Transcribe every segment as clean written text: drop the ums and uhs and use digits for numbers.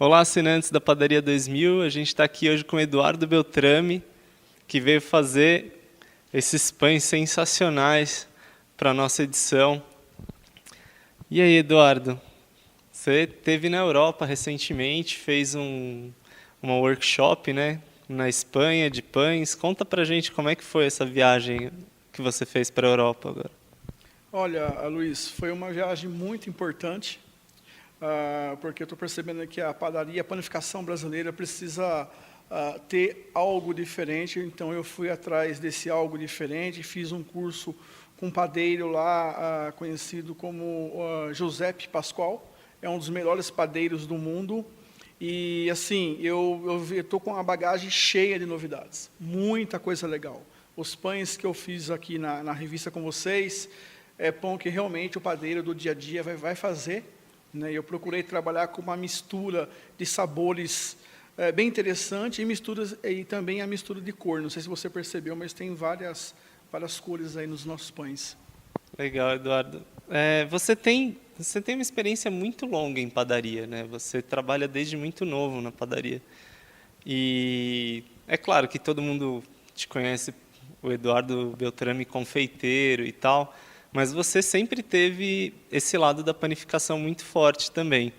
Olá, assinantes da Padaria 2000. A gente está aqui hoje com o Eduardo Beltrame, que veio fazer esses pães sensacionais para a nossa edição. E aí, Eduardo, você esteve na Europa recentemente, fez uma workshop, né, na Espanha de pães. Conta pra gente como é que foi essa viagem que você fez para a Europa agora. Olha, Luiz, foi uma viagem muito importante, porque eu estou percebendo que a padaria, a panificação brasileira precisa ter algo diferente, então eu fui atrás desse algo diferente, fiz um curso com um padeiro lá, conhecido como Giuseppe Pascoal, é um dos melhores padeiros do mundo, e assim, eu estou com uma bagagem cheia de novidades, muita coisa legal. Os pães que eu fiz aqui na revista com vocês, é pão que realmente o padeiro do dia a dia vai fazer, né? Eu procurei trabalhar com uma mistura de sabores bem interessante e também a mistura de cor. Não sei se você percebeu, mas tem várias cores aí nos nossos pães. Legal, Eduardo. Você tem uma experiência muito longa em padaria, né? Você trabalha desde muito novo na padaria. E é claro que todo mundo te conhece, o Eduardo Beltrame, confeiteiro e tal, mas você sempre teve esse lado da panificação muito forte também.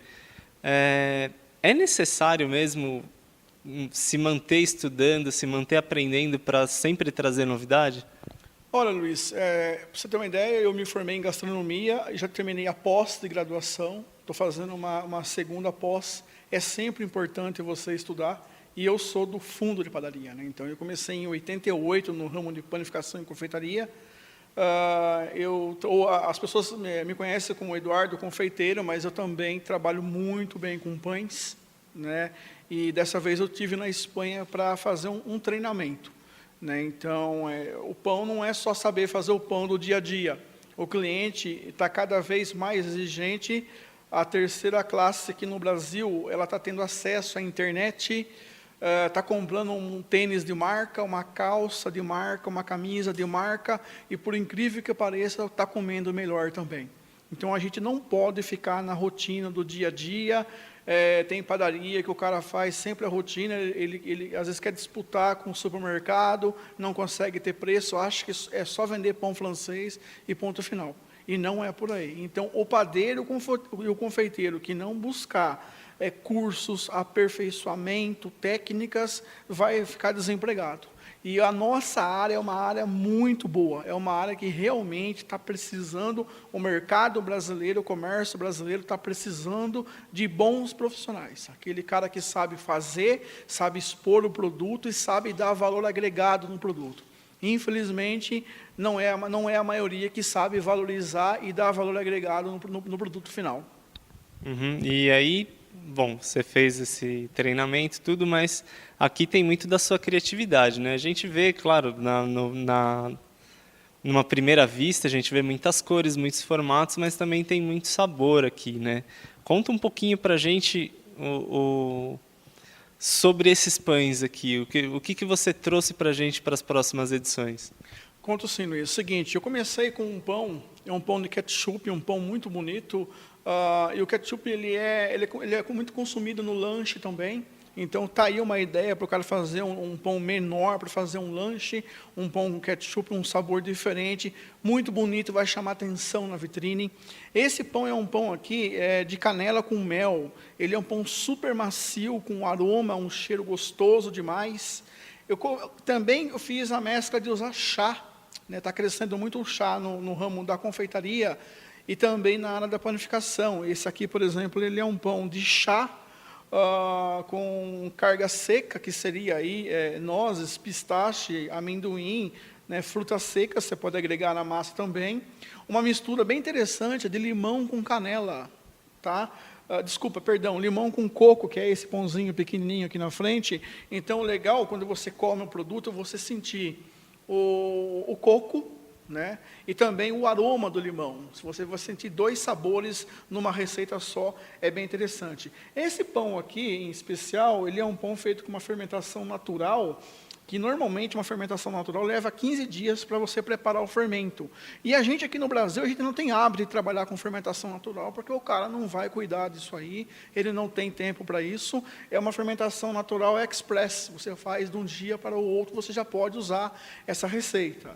É necessário mesmo se manter estudando, se manter aprendendo para sempre trazer novidade? Olha, Luiz, para você ter uma ideia, eu me formei em gastronomia, já terminei a pós de graduação, estou fazendo uma segunda pós. É sempre importante você estudar, e eu sou do fundo de padaria, né? Então, eu comecei em 88 no ramo de panificação e confeitaria. As pessoas me conhecem como Eduardo confeiteiro, mas eu também trabalho muito bem com pães, né? E dessa vez eu tive na Espanha para fazer um treinamento, né? Então, o pão não é só saber fazer o pão do dia a dia. O cliente está cada vez mais exigente. A terceira classe aqui no Brasil, ela está tendo acesso à internet, está comprando um tênis de marca, uma calça de marca, uma camisa de marca, e por incrível que pareça, está comendo melhor também. Então, a gente não pode ficar na rotina do dia a dia. Tem padaria que o cara faz sempre a rotina, ele às vezes quer disputar com o supermercado, não consegue ter preço, acha que é só vender pão francês e ponto final. E não é por aí. Então, o padeiro e o confeiteiro que não buscar cursos, aperfeiçoamento, técnicas, vai ficar desempregado. E a nossa área é uma área muito boa, é uma área que realmente está precisando, o mercado brasileiro, o comércio brasileiro está precisando de bons profissionais. Aquele cara que sabe fazer, sabe expor o produto e sabe dar valor agregado no produto. Infelizmente, não é a maioria que sabe valorizar e dar valor agregado no produto final. Uhum. E aí, bom, você fez esse treinamento e tudo, mas aqui tem muito da sua criatividade, né? A gente vê, claro, numa primeira vista, a gente vê muitas cores, muitos formatos, mas também tem muito sabor aqui, né? Conta um pouquinho pra gente sobre esses pães aqui, o que você trouxe pra gente para as próximas edições? Conto sim, Luiz. Seguinte, eu comecei com um pão, é um pão de ketchup, um pão muito bonito, e o ketchup ele é muito consumido no lanche também. Então, está aí uma ideia para o cara fazer um pão menor, para fazer um lanche, um pão com ketchup, um sabor diferente, muito bonito, vai chamar atenção na vitrine. Esse pão é um pão aqui de canela com mel. Ele é um pão super macio, com aroma, um cheiro gostoso demais. Também eu fiz a mescla de usar chá, né? Está crescendo muito o chá no ramo da confeitaria e também na área da panificação. Esse aqui, por exemplo, ele é um pão de chá, com carga seca, que seria aí nozes, pistache, amendoim, né, frutas secas, você pode agregar na massa também. Uma mistura bem interessante de limão com canela, tá? Limão com coco, que é esse pãozinho pequenininho aqui na frente. Então, legal, quando você come o produto, você sentir o coco, né? E também o aroma do limão. Se você vai sentir dois sabores numa receita só, é bem interessante. Esse pão aqui, em especial, ele é um pão feito com uma fermentação natural, que normalmente uma fermentação natural leva 15 dias para você preparar o fermento. E a gente aqui no Brasil, a gente não tem hábito de trabalhar com fermentação natural, porque o cara não vai cuidar disso aí, ele não tem tempo para isso. É uma fermentação natural express, você faz de um dia para o outro, você já pode usar essa receita.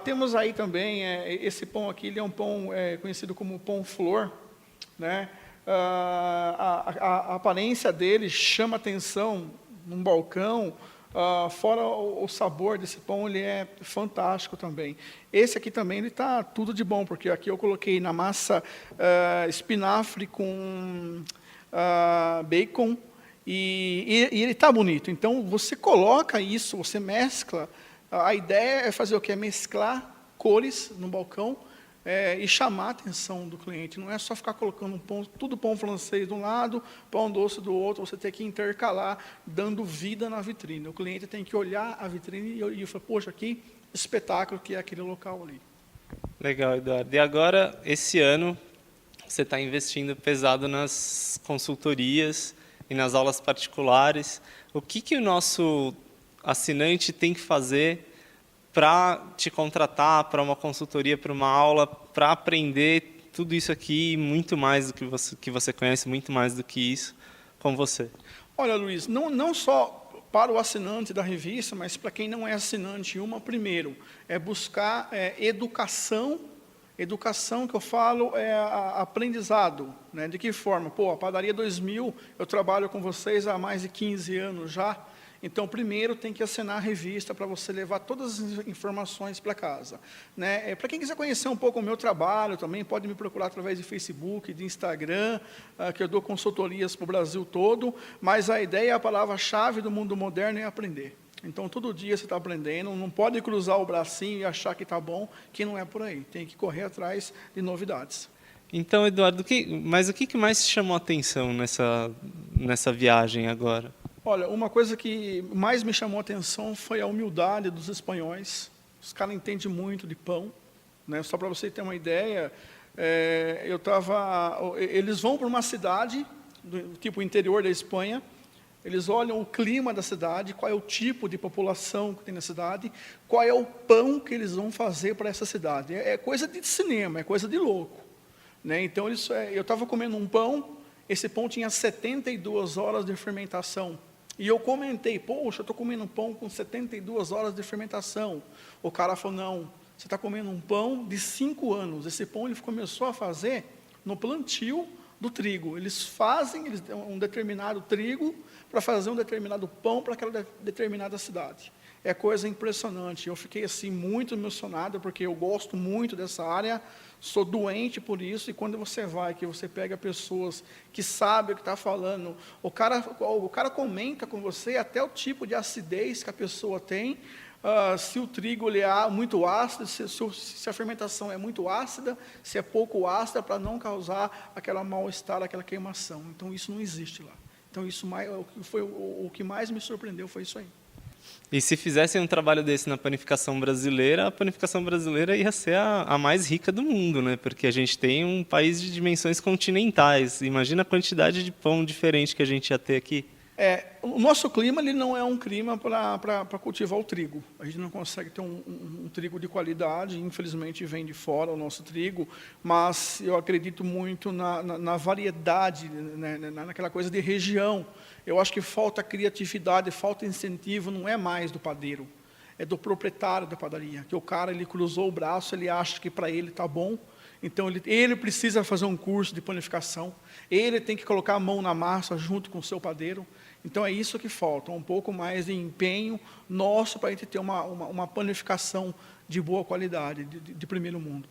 Temos aí também, esse pão aqui, ele é um pão conhecido como pão flor, né? A aparência dele chama atenção num balcão. Fora o sabor desse pão, ele é fantástico também. Esse aqui também ele está tudo de bom, porque aqui eu coloquei na massa espinafre com bacon, e ele está bonito. Então, você coloca isso, você mescla. A ideia é fazer o quê? É mesclar cores no balcão, e chamar a atenção do cliente. Não é só ficar colocando tudo pão francês de um lado, pão doce do outro, você tem que intercalar, dando vida na vitrine. O cliente tem que olhar a vitrine e falar, poxa, que espetáculo que é aquele local ali. Legal, Eduardo. E agora, esse ano, você está investindo pesado nas consultorias e nas aulas particulares. O que o nosso assinante tem que fazer para te contratar, para uma consultoria, para uma aula, para aprender tudo isso aqui, muito mais do que você conhece, muito mais do que isso, com você? Olha, Luiz, não só para o assinante da revista, mas para quem não é assinante, primeiro, é buscar educação. Educação que eu falo é aprendizado, né? De que forma? A Padaria 2000, eu trabalho com vocês há mais de 15 anos já. Então, primeiro tem que assinar a revista para você levar todas as informações para casa, né? Para quem quiser conhecer um pouco o meu trabalho, também pode me procurar através de Facebook, de Instagram, que eu dou consultorias para o Brasil todo, mas a ideia, a palavra-chave do mundo moderno é aprender. Então, todo dia você está aprendendo, não pode cruzar o bracinho e achar que está bom, que não é por aí. Tem que correr atrás de novidades. Então, Eduardo, mas o que mais te chamou a atenção nessa viagem agora? Olha, uma coisa que mais me chamou a atenção foi a humildade dos espanhóis. Os caras entendem muito de pão, né? Só para você ter uma ideia, eles vão para uma cidade, tipo interior da Espanha, eles olham o clima da cidade, qual é o tipo de população que tem na cidade, qual é o pão que eles vão fazer para essa cidade. É coisa de cinema, é coisa de louco, né? Então, eu estava comendo um pão, esse pão tinha 72 horas de fermentação. E eu comentei, poxa, eu estou comendo um pão com 72 horas de fermentação. O cara falou, não, você está comendo um pão de 5 anos. Esse pão ele começou a fazer no plantio do trigo. Eles fazem um determinado trigo para fazer um determinado pão para aquela determinada cidade. É coisa impressionante. Eu fiquei assim muito emocionado, porque eu gosto muito dessa área, sou doente por isso, e quando você pega pessoas que sabem o que está falando, o cara comenta com você até o tipo de acidez que a pessoa tem, se o trigo ele é muito ácido, se a fermentação é muito ácida, se é pouco ácida, para não causar aquela mal-estar, aquela queimação. Então, isso não existe lá. Então, o que mais me surpreendeu foi isso aí. E se fizessem um trabalho desse na panificação brasileira, a panificação brasileira ia ser a mais rica do mundo, né? Porque a gente tem um país de dimensões continentais. Imagina a quantidade de pão diferente que a gente ia ter aqui. O nosso clima ele não é um clima para cultivar o trigo. A gente não consegue ter um trigo de qualidade, infelizmente vem de fora o nosso trigo, mas eu acredito muito na variedade, né, naquela coisa de região. Eu acho que falta criatividade, falta incentivo, não é mais do padeiro, é do proprietário da padaria, que o cara ele cruzou o braço, ele acha que para ele está bom, então ele precisa fazer um curso de panificação, ele tem que colocar a mão na massa junto com o seu padeiro. Então, é isso que falta, um pouco mais de empenho nosso para a gente ter uma panificação de boa qualidade, de primeiro mundo.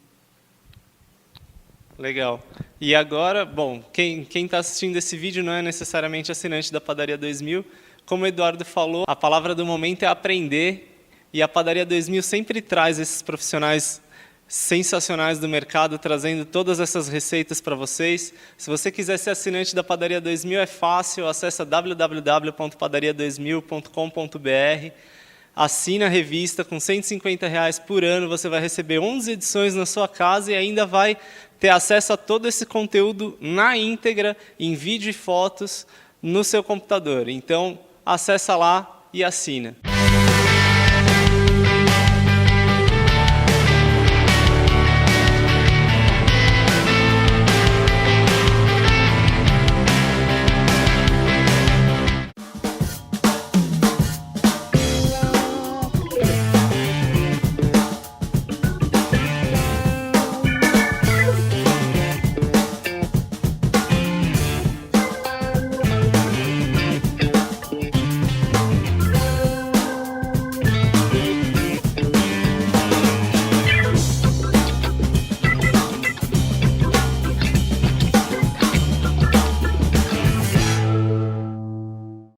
Legal. E agora, bom, quem está assistindo esse vídeo não é necessariamente assinante da Padaria 2000. Como o Eduardo falou, a palavra do momento é aprender, e a Padaria 2000 sempre traz esses profissionais sensacionais do mercado, trazendo todas essas receitas para vocês. Se você quiser ser assinante da Padaria 2000, é fácil, acessa www.padaria2000.com.br, assina a revista com R$150 por ano, você vai receber 11 edições na sua casa e ainda vai ter acesso a todo esse conteúdo na íntegra, em vídeo e fotos, no seu computador. Então, acessa lá e assina.